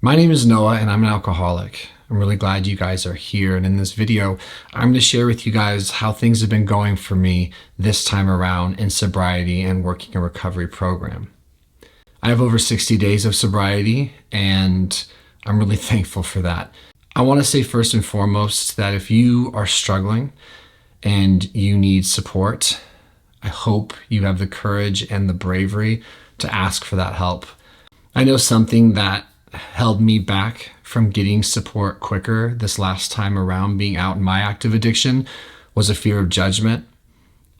My name is Noah and I'm an alcoholic. I'm really glad you guys are here, and in this video I'm going to share with you guys how things have been going for me this time around in sobriety and working a recovery program. I have over 60 days of sobriety and I'm really thankful for that. I want to say first and foremost that if you are struggling and you need support, I hope you have the courage and the bravery to ask for that help. I know something that held me back from getting support quicker this last time around being out in my active addiction was a fear of judgment,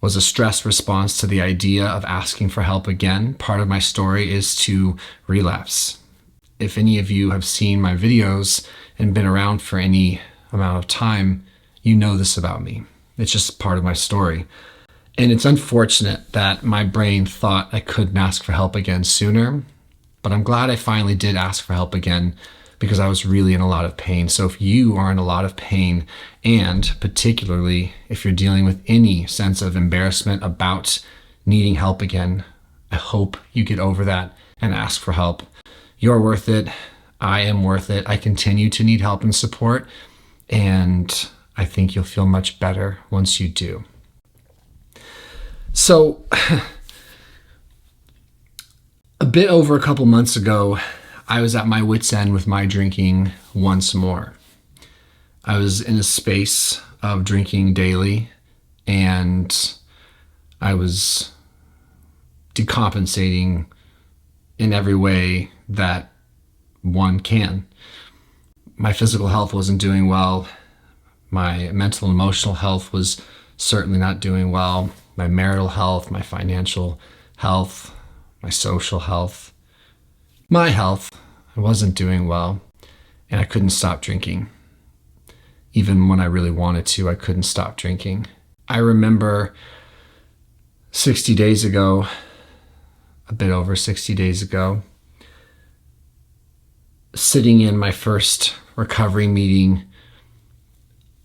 was a stress response to the idea of asking for help again. Part of my story is to relapse. If any of you have seen my videos and been around for any amount of time, you know this about me. It's just part of my story. And it's unfortunate that my brain thought I couldn't ask for help again sooner, but I'm glad I finally did ask for help again because I was really in a lot of pain. So if you are in a lot of pain, and particularly if you're dealing with any sense of embarrassment about needing help again, I hope you get over that and ask for help. You're worth it. I am worth it. I continue to need help and support, and I think you'll feel much better once you do. So, a bit over a couple months ago, I was at my wit's end with my drinking once more. I was in a space of drinking daily, and I was decompensating in every way that one can. My physical health wasn't doing well. My mental and emotional health was certainly not doing well. My marital health, my financial health, my social health, my health, I wasn't doing well, and I couldn't stop drinking. Even when I really wanted to, I couldn't stop drinking. I remember 60 days ago, a bit over 60 days ago, sitting in my first recovery meeting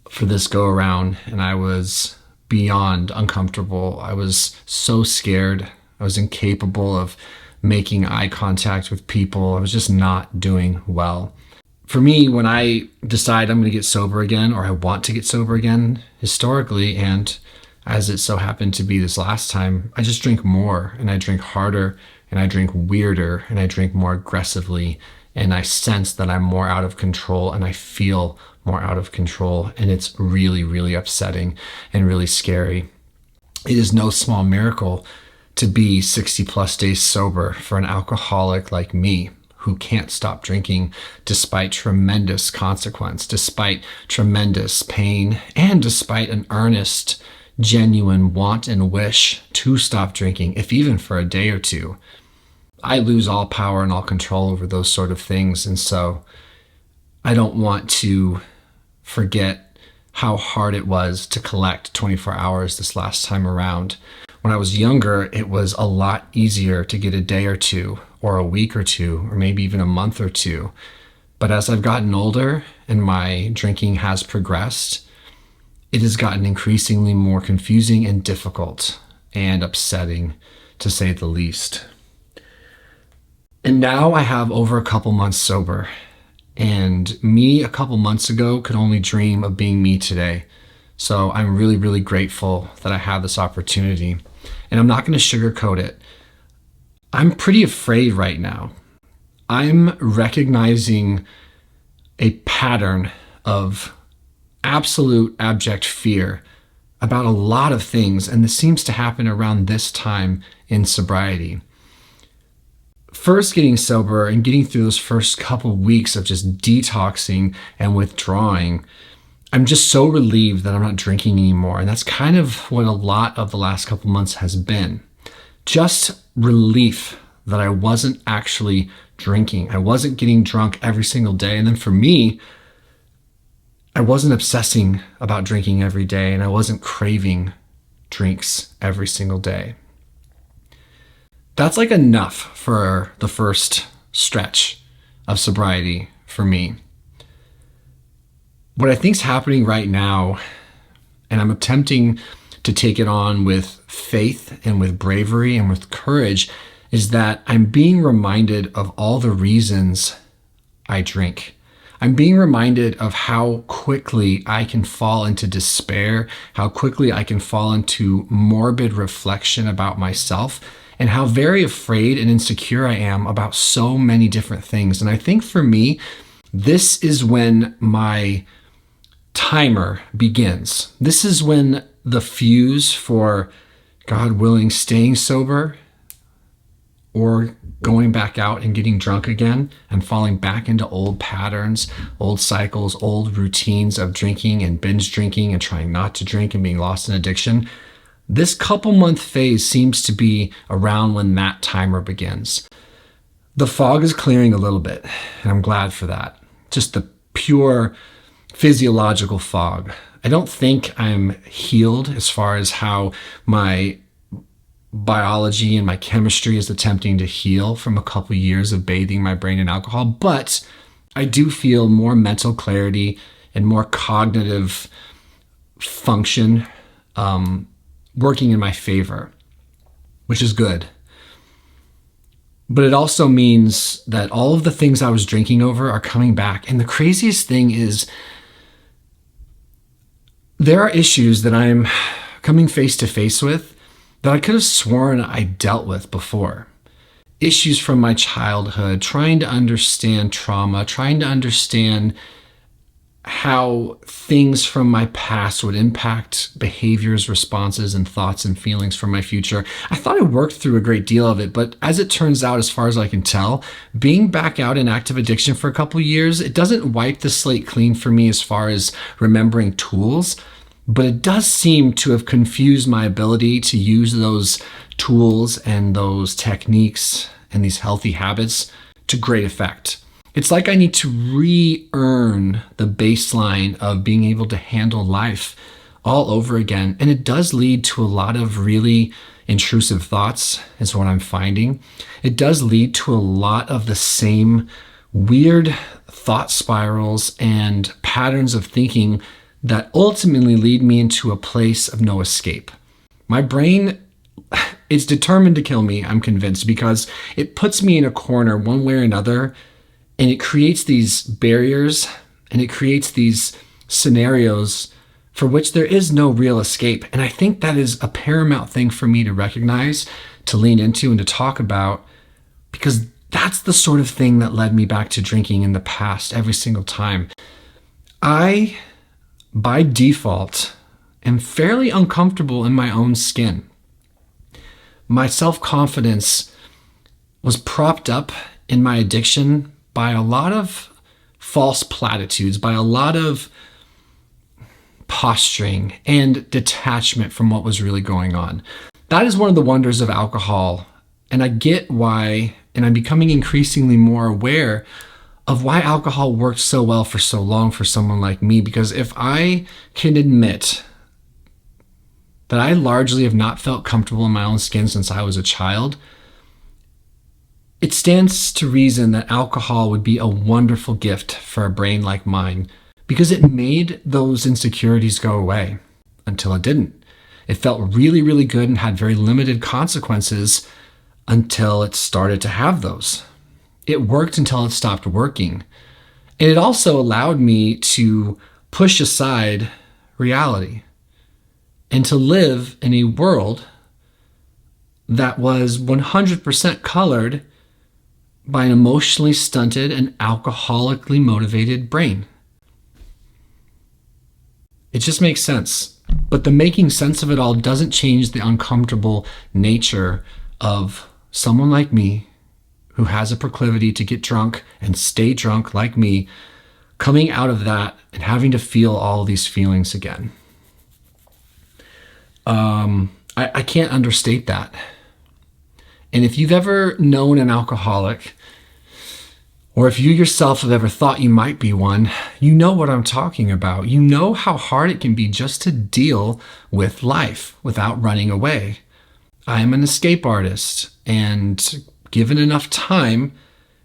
for this go around, and I was beyond uncomfortable. I was so scared. I was incapable of making eye contact with people. I was just not doing well. For me, when I decide I'm going to get sober again, or I want to get sober again, historically, and as it so happened to be this last time, I just drink more, and I drink harder, and I drink weirder, and I drink more aggressively, and I sense that I'm more out of control, and I feel more out of control, and it's really, really upsetting and really scary. It is no small miracle to be 60 plus days sober for an alcoholic like me who can't stop drinking despite tremendous consequence, despite tremendous pain, and despite an earnest, genuine want and wish to stop drinking, if even for a day or two. I lose all power and all control over those sort of things, and so I don't want to forget how hard it was to collect 24 hours this last time around. When I was younger, it was a lot easier to get a day or two, or a week or two, or maybe even a month or two. But as I've gotten older and my drinking has progressed, it has gotten increasingly more confusing and difficult and upsetting, to say the least. And now I have over a couple months sober, and me a couple months ago could only dream of being me today. So I'm really, really grateful that I have this opportunity. And I'm not going to sugarcoat it. I'm pretty afraid right now. I'm recognizing a pattern of absolute abject fear about a lot of things, and this seems to happen around this time in sobriety. First, getting sober and getting through those first couple weeks of just detoxing and withdrawing, I'm just so relieved that I'm not drinking anymore. And that's kind of what a lot of the last couple months has been. Just relief that I wasn't actually drinking. I wasn't getting drunk every single day. And then for me, I wasn't obsessing about drinking every day, and I wasn't craving drinks every single day. That's like enough for the first stretch of sobriety for me. What I think is happening right now, and I'm attempting to take it on with faith and with bravery and with courage, is that I'm being reminded of all the reasons I drink. I'm being reminded of how quickly I can fall into despair, how quickly I can fall into morbid reflection about myself, and how very afraid and insecure I am about so many different things. And I think for me, this is when my timer begins. This is when the fuse for, God willing, staying sober or going back out and getting drunk again and falling back into old patterns, old cycles, old routines of drinking and binge drinking and trying not to drink and being lost in addiction. This couple month phase seems to be around when that timer begins. The fog is clearing a little bit, and I'm glad for that. Just the pure physiological fog. I don't think I'm healed as far as how my biology and my chemistry is attempting to heal from a couple years of bathing my brain in alcohol, but I do feel more mental clarity and more cognitive function working in my favor, which is good. But it also means that all of the things I was drinking over are coming back. And the craziest thing is there are issues that I'm coming face to face with that I could have sworn I dealt with before. Issues from my childhood, trying to understand trauma, trying to understand how things from my past would impact behaviors, responses, and thoughts and feelings for my future. I thought I worked through a great deal of it, but as it turns out, as far as I can tell, being back out in active addiction for a couple of years, it doesn't wipe the slate clean for me as far as remembering tools, but it does seem to have confused my ability to use those tools and those techniques and these healthy habits to great effect. It's like I need to re-earn the baseline of being able to handle life all over again. And it does lead to a lot of really intrusive thoughts, is what I'm finding. It does lead to a lot of the same weird thought spirals and patterns of thinking that ultimately lead me into a place of no escape. My brain is determined to kill me, I'm convinced, because it puts me in a corner one way or another. And it creates these barriers and it creates these scenarios for which there is no real escape. And I think that is a paramount thing for me to recognize, to lean into, and to talk about, because that's the sort of thing that led me back to drinking in the past every single time. I, by default, am fairly uncomfortable in my own skin. My self-confidence was propped up in my addiction by a lot of false platitudes, by a lot of posturing and detachment from what was really going on. That is one of the wonders of alcohol. And I get why, and I'm becoming increasingly more aware of why alcohol worked so well for so long for someone like me. Because if I can admit that I largely have not felt comfortable in my own skin since I was a child, it stands to reason that alcohol would be a wonderful gift for a brain like mine, because it made those insecurities go away until it didn't. It felt really, really good and had very limited consequences until it started to have those. It worked until it stopped working. And it also allowed me to push aside reality and to live in a world that was 100% colored by an emotionally stunted and alcoholically motivated brain. It just makes sense. But the making sense of it all doesn't change the uncomfortable nature of someone like me who has a proclivity to get drunk and stay drunk like me, coming out of that and having to feel all these feelings again. I can't understate that. And if you've ever known an alcoholic, or if you yourself have ever thought you might be one, you know what I'm talking about. You know how hard it can be just to deal with life without running away. I am an escape artist, and given enough time,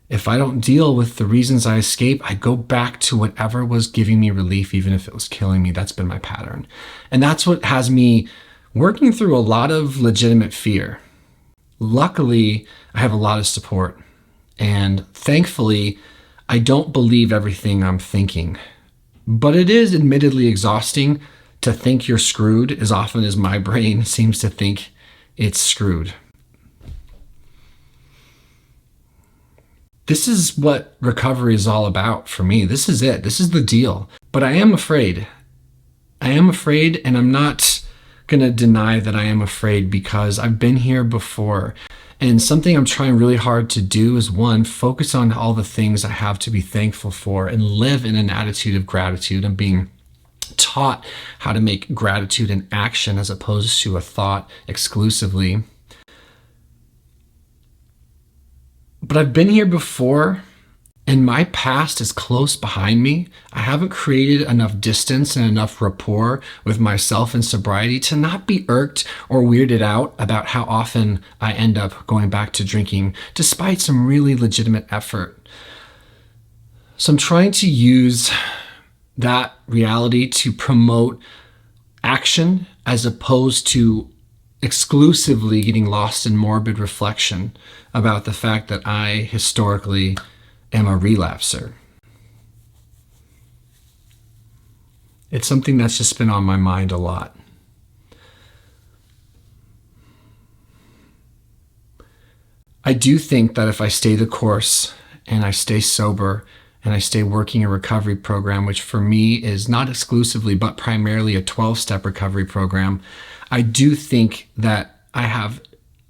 if I don't deal with the reasons I escape, I go back to whatever was giving me relief, even if it was killing me. That's been my pattern. And that's what has me working through a lot of legitimate fear. Luckily, I have a lot of support. And thankfully, I don't believe everything I'm thinking. But it is admittedly exhausting to think you're screwed as often as my brain seems to think it's screwed. This is what recovery is all about for me. This is it. This is the deal. But I am afraid. I am afraid, and I'm not going to deny that I am afraid because I've been here before. And something I'm trying really hard to do is, one, focus on all the things I have to be thankful for and live in an attitude of gratitude. I'm being taught how to make gratitude an action as opposed to a thought exclusively. But I've been here before, and my past is close behind me. I haven't created enough distance and enough rapport with myself in sobriety to not be irked or weirded out about how often I end up going back to drinking, despite some really legitimate effort. So I'm trying to use that reality to promote action as opposed to exclusively getting lost in morbid reflection about the fact that I historically am a relapser. It's something that's just been on my mind a lot. I do think that if I stay the course and I stay sober and I stay working a recovery program, which for me is not exclusively but primarily a 12-step recovery program, I do think that I have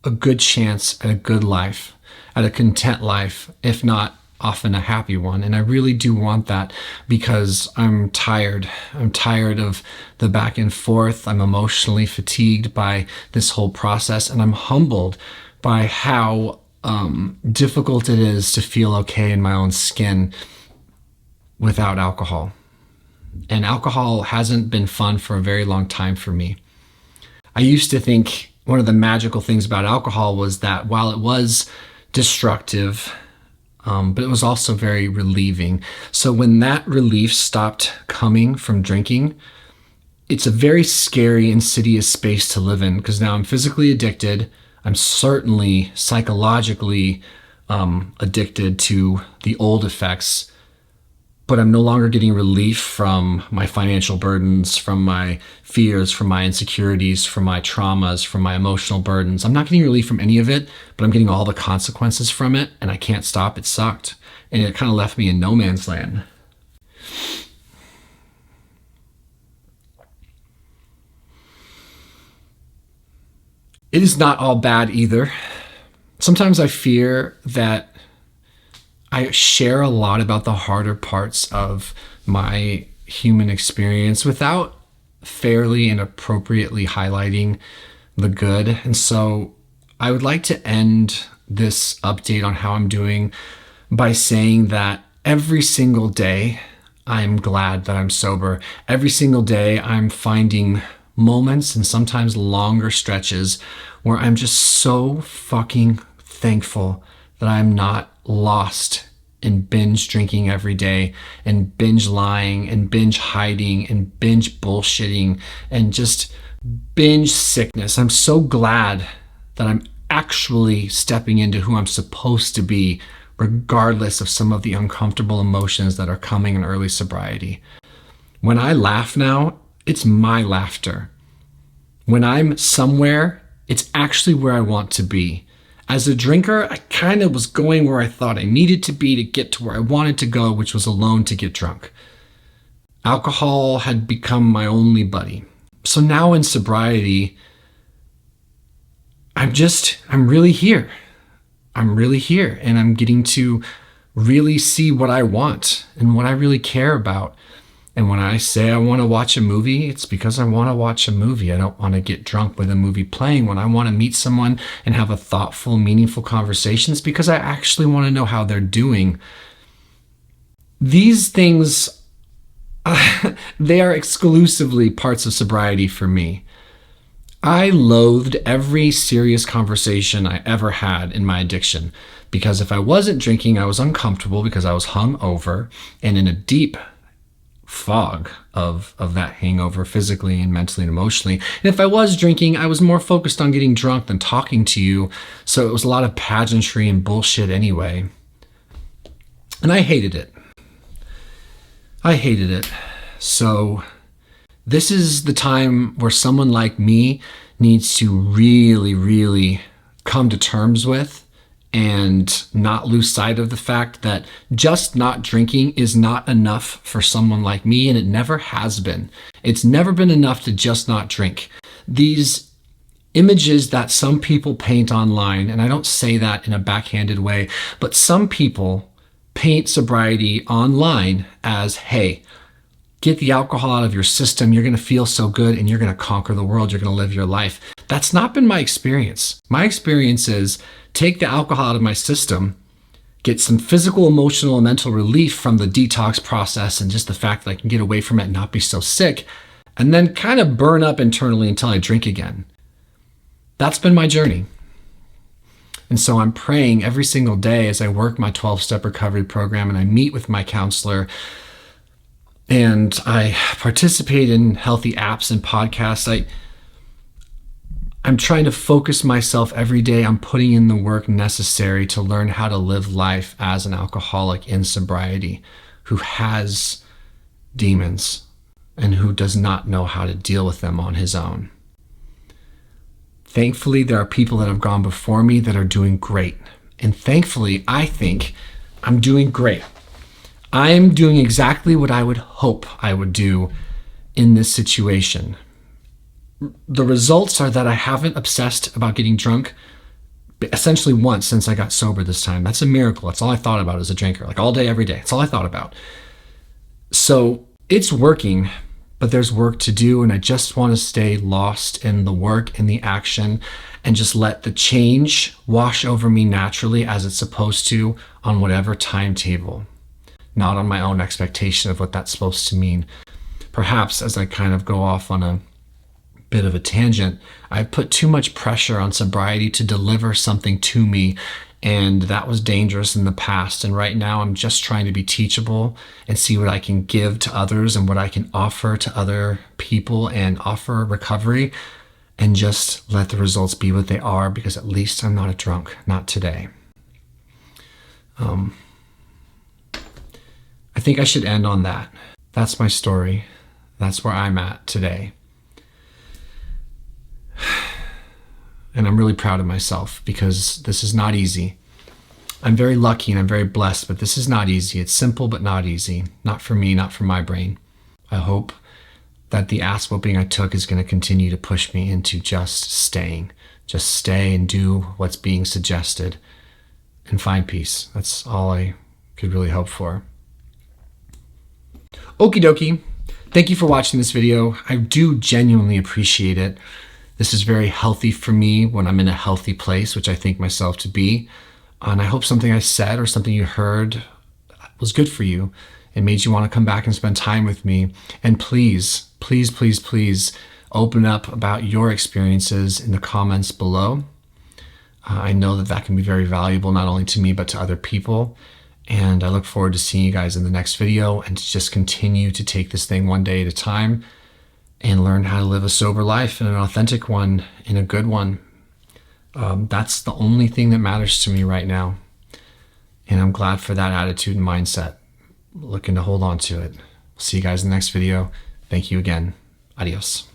a good chance at a good life, at a content life, if not often a happy one. And I really do want that because I'm tired. I'm tired of the back and forth. I'm emotionally fatigued by this whole process, and I'm humbled by how difficult it is to feel okay in my own skin without alcohol. And alcohol hasn't been fun for a very long time for me. I used to think one of the magical things about alcohol was that while it was destructive, but it was also very relieving. So when that relief stopped coming from drinking, it's a very scary, insidious space to live in because now I'm physically addicted. I'm certainly psychologically addicted to the old effects, but I'm no longer getting relief from my financial burdens, from my fears, from my insecurities, from my traumas, from my emotional burdens. I'm not getting relief from any of it, but I'm getting all the consequences from it, and I can't stop. It sucked. And it kind of left me in no man's land. It is not all bad either. Sometimes I fear that I share a lot about the harder parts of my human experience without fairly and appropriately highlighting the good. And so I would like to end this update on how I'm doing by saying that every single day I'm glad that I'm sober. Every single day I'm finding moments and sometimes longer stretches where I'm just so fucking thankful that I'm not lost in binge drinking every day and binge lying and binge hiding and binge bullshitting and just binge sickness. I'm so glad that I'm actually stepping into who I'm supposed to be, regardless of some of the uncomfortable emotions that are coming in early sobriety. When I laugh now, it's my laughter. When I'm somewhere, it's actually where I want to be. As a drinker, I kind of was going where I thought I needed to be to get to where I wanted to go, which was alone to get drunk. Alcohol had become my only buddy. So now in sobriety, I'm really here. I'm really here, and I'm getting to really see what I want and what I really care about. And when I say I want to watch a movie, it's because I want to watch a movie. I don't want to get drunk with a movie playing. When I want to meet someone and have a thoughtful, meaningful conversation, it's because I actually want to know how they're doing. These things, they are exclusively parts of sobriety for me. I loathed every serious conversation I ever had in my addiction because if I wasn't drinking, I was uncomfortable because I was hungover and in a deep fog of that hangover physically and mentally and emotionally. And if I was drinking, I was more focused on getting drunk than talking to you. So it was a lot of pageantry and bullshit anyway. And I hated it. I hated it. So this is the time where someone like me needs to really, really come to terms with and not lose sight of the fact that just not drinking is not enough for someone like me, and it never has been. It's never been enough to just not drink. These images that some people paint online, and I don't say that in a backhanded way, but some people paint sobriety online as, hey, get the alcohol out of your system, you're going to feel so good, and you're going to conquer the world, you're going to live your life. That's not been my experience. My experience is take the alcohol out of my system, get some physical, emotional, and mental relief from the detox process and just the fact that I can get away from it and not be so sick, and then kind of burn up internally until I drink again. That's been my journey. And so I'm praying every single day as I work my 12-step recovery program and I meet with my counselor and I participate in healthy apps and podcasts. I'm trying to focus myself every day on putting in the work necessary to learn how to live life as an alcoholic in sobriety who has demons and who does not know how to deal with them on his own. Thankfully, there are people that have gone before me that are doing great. And thankfully, I think I'm doing great. I'm doing exactly what I would hope I would do in this situation. The results are that I haven't obsessed about getting drunk essentially once since I got sober this time. That's a miracle. That's all I thought about as a drinker, like all day, every day. That's all I thought about. So it's working, but there's work to do. And I just want to stay lost in the work and the action and just let the change wash over me naturally as it's supposed to on whatever timetable, not on my own expectation of what that's supposed to mean. Perhaps as I kind of go off on a bit of a tangent, I put too much pressure on sobriety to deliver something to me, and that was dangerous in the past. And right now I'm just trying to be teachable and see what I can give to others and what I can offer to other people and offer recovery, and just let the results be what they are, because at least I'm not a drunk, not today. I think I should end on that. That's my story. That's where I'm at today. And I'm really proud of myself because this is not easy. I'm very lucky and I'm very blessed, but this is not easy. It's simple, but not easy. Not for me, not for my brain. I hope that the ass whooping I took is going to continue to push me into just staying. Just stay and do what's being suggested and find peace. That's all I could really hope for. Okie dokie. Thank you for watching this video. I do genuinely appreciate it. This is very healthy for me when I'm in a healthy place, which I think myself to be. And I hope something I said or something you heard was good for you and made you want to come back and spend time with me. And please, please, please, please open up about your experiences in the comments below. I know that that can be very valuable, not only to me, but to other people. And I look forward to seeing you guys in the next video and to just continue to take this thing one day at a time and learn how to live a sober life and an authentic one and a good one. That's the only thing that matters to me right now. And I'm glad for that attitude and mindset. Looking to hold on to it. See you guys in the next video. Thank you again. Adios.